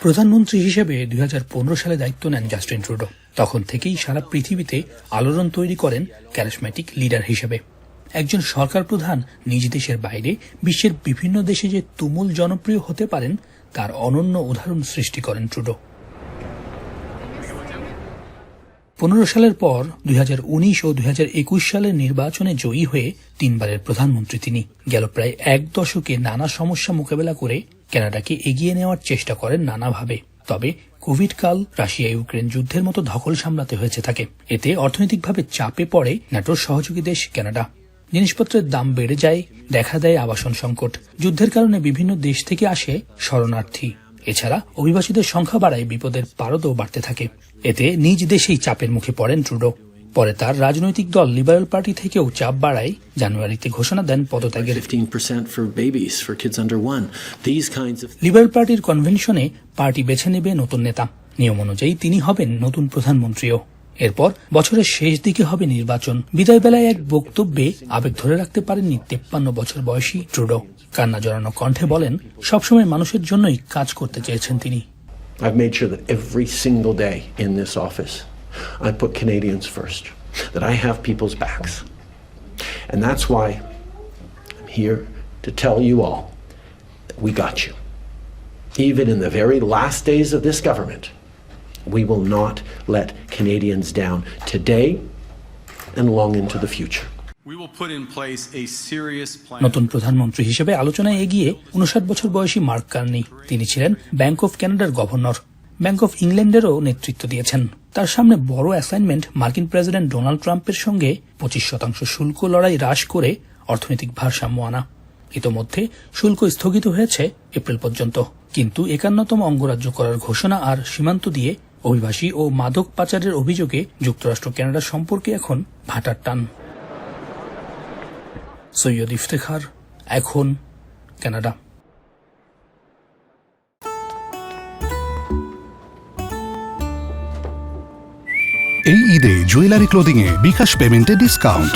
প্রধানমন্ত্রী হিসেবে 2015 সালে দায়িত্ব নেন জাস্টিন ট্রুডো। তখন থেকেই সারা পৃথিবীতে আলোড়ন তৈরি করেন ক্যারিসম্যাটিক লিডার হিসেবে। একজন সরকার প্রধান নিজ দেশের বাইরে বিশ্বের বিভিন্ন দেশে যে তুমুল জনপ্রিয় হতে পারেন তার অনন্য উদাহরণ সৃষ্টি করেন ট্রুডো। 15 সালের পর 2019 ও 2021 সালের নির্বাচনে জয়ী হয়ে 3 বারের প্রধানমন্ত্রী তিনি। গেল প্রায় এক দশকে নানা সমস্যা মোকাবেলা করে কানাডাকে এগিয়ে নেওয়ার চেষ্টা করেন নানাভাবে। তবে কোভিড কাল, রাশিয়া ইউক্রেন যুদ্ধের মতো ধকল সামলাতে হয়েছে তাকে। এতে অর্থনৈতিকভাবে চাপে পড়ে ন্যাটোর সহযোগী দেশ কানাডা। জিনিসপত্রের দাম বেড়ে যায়, দেখা দেয় আবাসন সংকট। যুদ্ধের কারণে বিভিন্ন দেশ থেকে আসে শরণার্থী। এছাড়া অভিবাসীদের সংখ্যা বাড়ায়, বিপদের পারদও বাড়তে থাকে। এতে নিজ দেশেই চাপের মুখে পড়েন ট্রুডো। পরে তার রাজনৈতিক দল লিবারেল পার্টি থেকেও চাপ বাড়ায়, জানুয়ারিতে ঘোষণা দেন পদত্যাগের। লিবারেল পার্টির কনভেনশনে পার্টি বেছে নেবে নতুন নেতা। নিয়ম অনুযায়ী তিনি হবেন নতুন প্রধানমন্ত্রীও। এরপর বছরের শেষ দিকে হবে নির্বাচন। বিদায় বেলায় এক বক্তব্যে আবেগ ধরে রাখতে পারেননি 53 বছর বয়সী ট্রুডো। কান্না জড়ানো কণ্ঠে বলেন, সবসময় মানুষের জন্যই কাজ করতে চেয়েছেন তিনি। I've made sure that every single day in this office, I put Canadians first, that I have people's backs. And that's why I'm here to tell you all that we got you. Even in the very last days of this government, we will not let Canadians down today and long into the future. নতুন প্রধানমন্ত্রী হিসেবে আলোচনায় এগিয়ে 59 বছর বয়সী mark Carney. তিনি ছিলেন bank of কানাডার গভর্নর। ব্যাংক অফ ইংল্যান্ডেরও নেতৃত্ব দিয়েছেন। তার সামনে বড় অ্যাসাইনমেন্ট মার্কিন প্রেসিডেন্ট ডোনাল্ড ট্রাম্পের সঙ্গে 25% শুল্ক লড়াই হ্রাস করে অর্থনৈতিক ভারসাম্য আনা। ইতোমধ্যে শুল্ক স্থগিত হয়েছে এপ্রিল পর্যন্ত, কিন্তু 51তম অঙ্গরাজ্য করার ঘোষণা আর সীমান্ত দিয়ে অভিবাসী ও মাদক পাচারের অভিযোগে যুক্তরাষ্ট্র কানাডার সম্পর্কে এখন ভাটার টান। সৈয়দ ইফতেখার, এখন, কানাডা। এই ঈদে জুয়েলারি ক্লোদিং এ বিকাশ পেমেন্টে ডিসকাউন্ট।